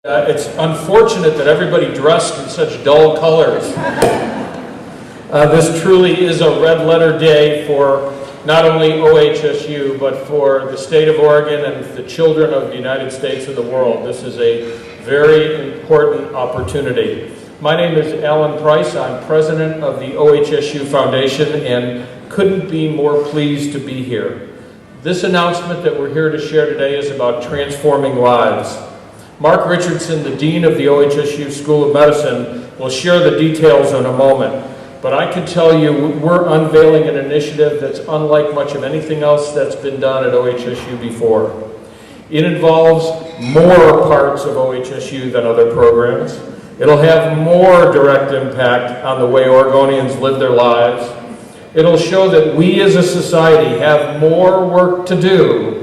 It's unfortunate that everybody dressed in such dull colors. This truly is a red letter day for not only OHSU, but for the state of Oregon and the children of the United States and the world. This is a very important opportunity. My name is Alan Price. I'm president of the OHSU Foundation and couldn't be more pleased to be here. This announcement that we're here to share today is about transforming lives. Mark Richardson, the Dean of the OHSU School of Medicine, will share the details in a moment. But I can tell you we're unveiling an initiative that's unlike much of anything else that's been done at OHSU before. It involves more parts of OHSU than other programs. It'll have more direct impact on the way Oregonians live their lives. It'll show that we as a society have more work to do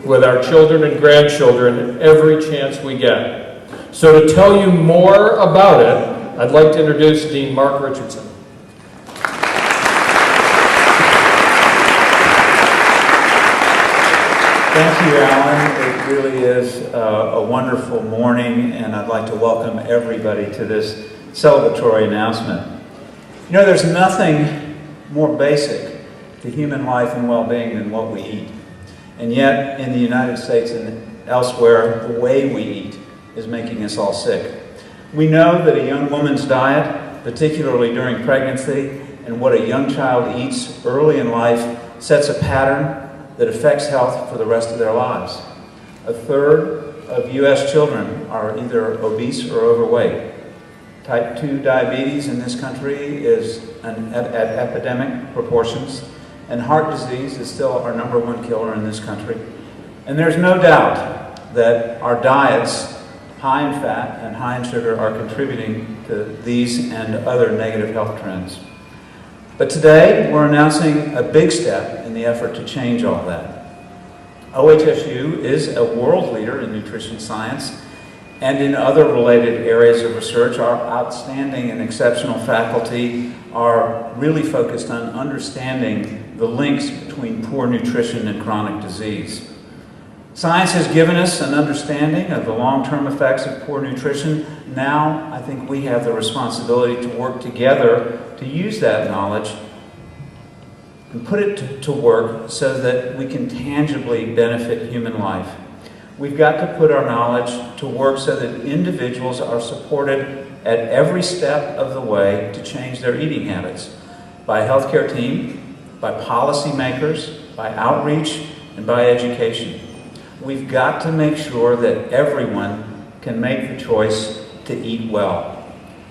with our children and grandchildren every chance we get. So to tell you more about it, I'd like to introduce Dean Mark Richardson. Thank you, Alan. It really is a wonderful morning, and I'd like to welcome everybody to this celebratory announcement. You know, there's nothing more basic to human life and well-being than what we eat. And yet, in the United States and elsewhere, the way we eat is making us all sick. We know that a young woman's diet, particularly during pregnancy, and what a young child eats early in life sets a pattern that affects health for the rest of their lives. A third of U.S. children are either obese or overweight. Type 2 diabetes in this country is at epidemic proportions. And heart disease is still our #1 killer in this country. And there's no doubt that our diets, high in fat and high in sugar, are contributing to these and other negative health trends. But today, we're announcing a big step in the effort to change all that. OHSU is a world leader in nutrition science and in other related areas of research. Our outstanding and exceptional faculty are really focused on understanding the links between poor nutrition and chronic disease. Science has given us an understanding of the long-term effects of poor nutrition. Now, I think we have the responsibility to work together to use that knowledge and put it to work so that we can tangibly benefit human life. We've got to put our knowledge to work so that individuals are supported at every step of the way to change their eating habits by a healthcare team, by policymakers, by outreach, and by education. We've got to make sure that everyone can make the choice to eat well.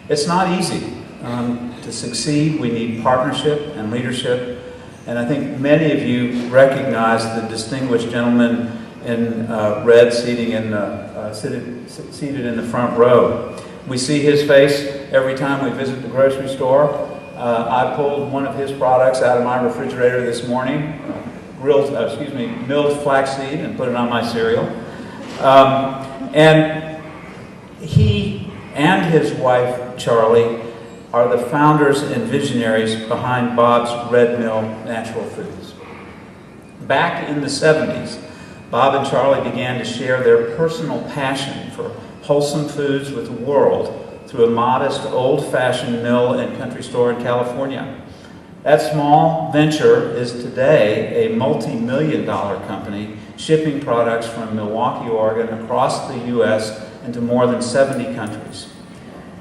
It's not easy. To succeed, we need partnership and leadership, and I think many of you recognize the distinguished gentleman in red seated in the front row. We see his face every time we visit the grocery store. I pulled one of his products out of my refrigerator this morning, milled flaxseed, and put it on my cereal. And he and his wife, Charlee, are the founders and visionaries behind Bob's Red Mill Natural Foods. Back in the 70s, Bob and Charlee began to share their personal passion for wholesome foods with the world through a modest, old-fashioned mill and country store in California. That small venture is today a multi-million-dollar company shipping products from Milwaukee, Oregon, across the U.S. into more than 70 countries.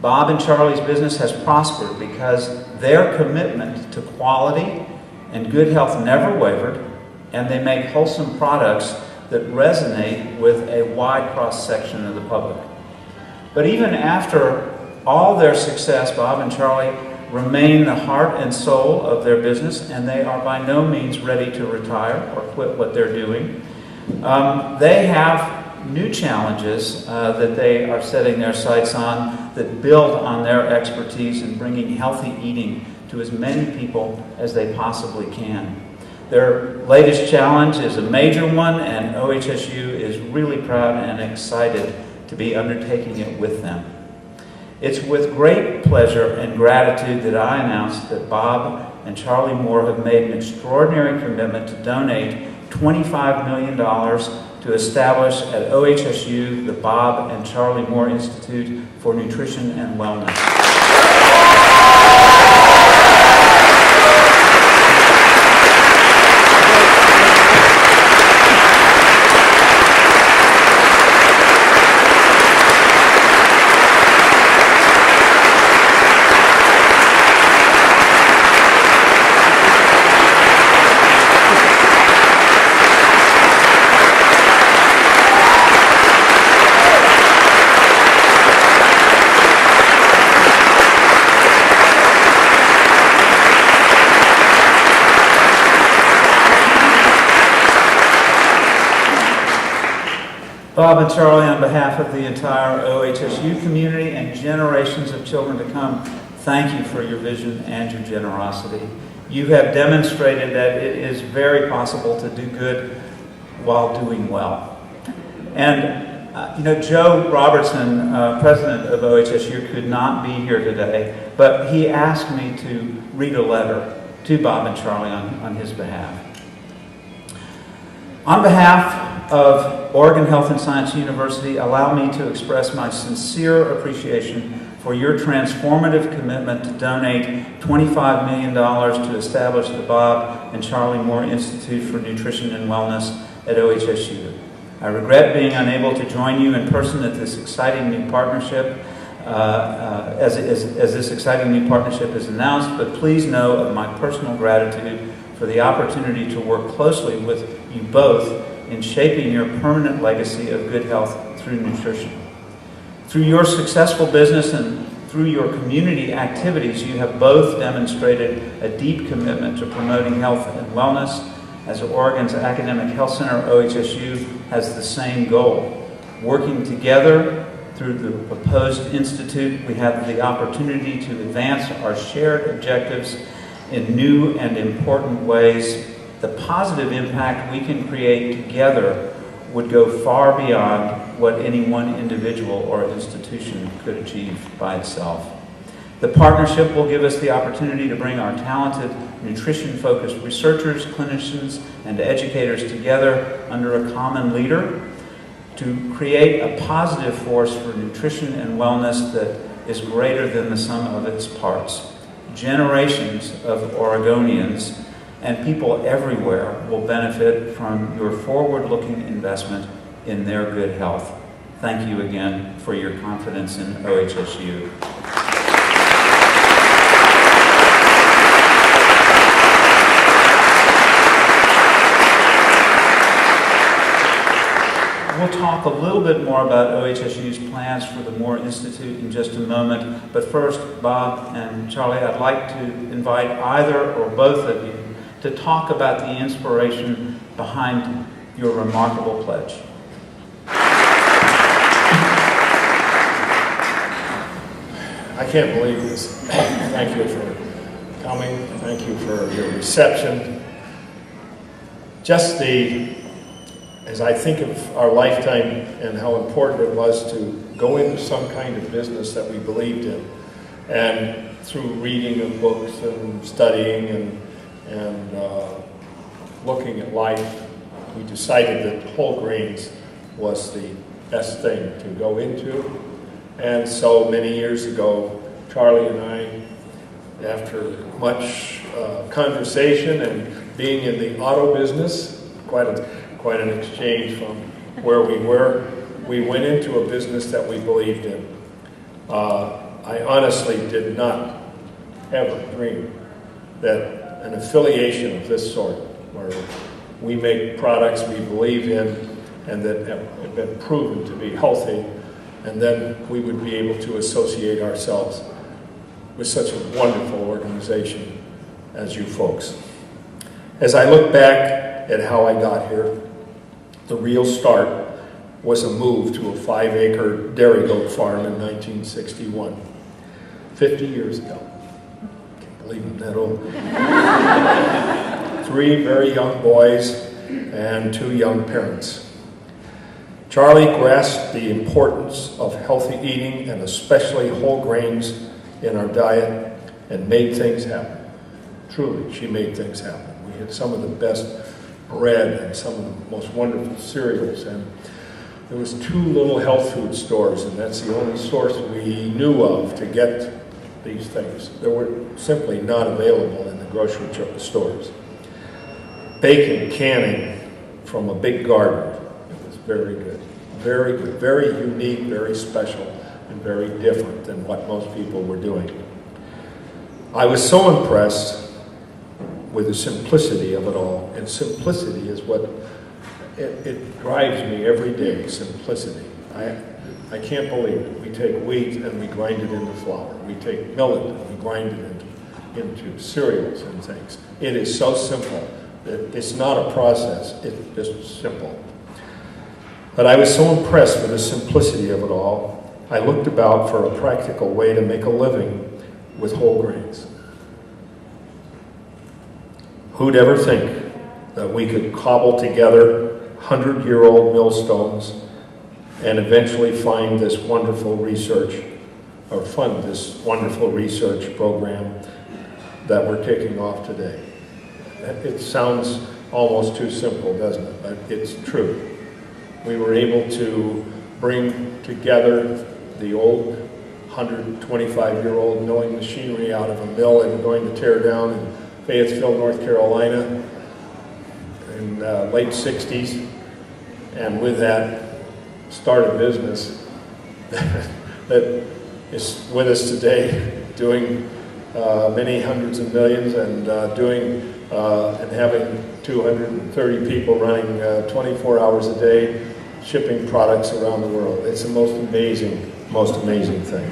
Bob and Charlee's business has prospered because their commitment to quality and good health never wavered, and they make wholesome products that resonate with a wide cross-section of the public. But even after all their success, Bob and Charlee remain the heart and soul of their business, and they are by no means ready to retire or quit what they're doing. They have new challenges that they are setting their sights on that build on their expertise in bringing healthy eating to as many people as they possibly can. Their latest challenge is a major one, and OHSU is really proud and excited to be undertaking it with them. It's with great pleasure and gratitude that I announce that Bob and Charlee Moore have made an extraordinary commitment to donate $25 million to establish at OHSU the Bob and Charlie Moore Institute for Nutrition and Wellness. Bob and Charlie, on behalf of the entire OHSU community and generations of children to come, thank you for your vision and your generosity. You have demonstrated that it is very possible to do good while doing well. And Joe Robertson, president of OHSU, could not be here today, but he asked me to read a letter to Bob and Charlie on his behalf. On behalf of Oregon Health and Science University, allow me to express my sincere appreciation for your transformative commitment to donate $25 million to establish the Bob and Charlie Moore Institute for Nutrition and Wellness at OHSU. I regret being unable to join you in person at this exciting new partnership, as this exciting new partnership is announced, but please know of my personal gratitude for the opportunity to work closely with you both in shaping your permanent legacy of good health through nutrition. Through your successful business and through your community activities, you have both demonstrated a deep commitment to promoting health and wellness. As Oregon's Academic Health Center, OHSU has the same goal. Working together through the proposed institute, we have the opportunity to advance our shared objectives in new and important ways. The positive impact we can create together would go far beyond what any one individual or institution could achieve by itself. The partnership will give us the opportunity to bring our talented, nutrition-focused researchers, clinicians, and educators together under a common leader to create a positive force for nutrition and wellness that is greater than the sum of its parts. Generations of Oregonians and people everywhere will benefit from your forward-looking investment in their good health. Thank you again for your confidence in OHSU. We'll talk a little bit more about OHSU's plans for the Moore Institute in just a moment, but first, Bob and Charlie, I'd like to invite either or both of you to talk about the inspiration behind your remarkable pledge. I can't believe this. Thank you for coming. Thank you for your reception. As I think of our lifetime and how important it was to go into some kind of business that we believed in, and through reading of books and studying and looking at life, we decided that whole grains was the best thing to go into. And so many years ago, Charlie and I, after much conversation and being in the auto business, quite an exchange from where we were, we went into a business that we believed in. I honestly did not ever dream that an affiliation of this sort, where we make products we believe in and that have been proven to be healthy, and then we would be able to associate ourselves with such a wonderful organization as you folks. As I look back at how I got here, the real start was a move to a 5-acre dairy goat farm in 1961, 50 years ago. Can't believe I'm that old. 3 very young boys and 2 young parents. Charlie grasped the importance of healthy eating and especially whole grains in our diet and made things happen. Truly, she made things happen. We had some of the best bread and some of the most wonderful cereals. And there was 2 little health food stores, and that's the only source we knew of to get these things. They were simply not available in the grocery stores. Bacon canning from a big garden. It was very good, very unique, very special, and very different than what most people were doing. I was so impressed with the simplicity of it all, and simplicity is what it drives me every day, simplicity. I can't believe it. We take wheat and we grind it into flour. We take millet and we grind it into cereals and things. It is so simple. It's not a process, it's just simple. But I was so impressed with the simplicity of it all, I looked about for a practical way to make a living with whole grains. Who'd ever think that we could cobble together 100-year-old millstones and eventually find this wonderful research, or fund this wonderful research program that we're kicking off today? It sounds almost too simple, doesn't it? But it's true. We were able to bring together the old 125-year-old milling machinery out of a mill and going to tear down in Fayetteville, North Carolina in late 60s, and with that start a business that is with us today, doing many hundreds of millions and and having 230 people running 24 hours a day, shipping products around the world. It's the most amazing thing.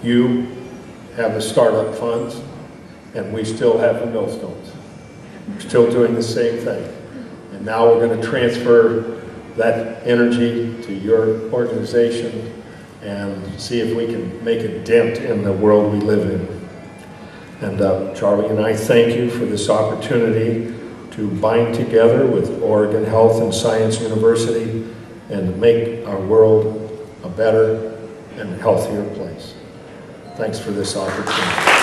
You have the startup funds, and we still have the millstones. We're still doing the same thing. And now we're going to transfer that energy to your organization and see if we can make a dent in the world we live in. And Charlie and I thank you for this opportunity to bind together with Oregon Health and Science University and make our world a better and healthier place. Thanks for this opportunity.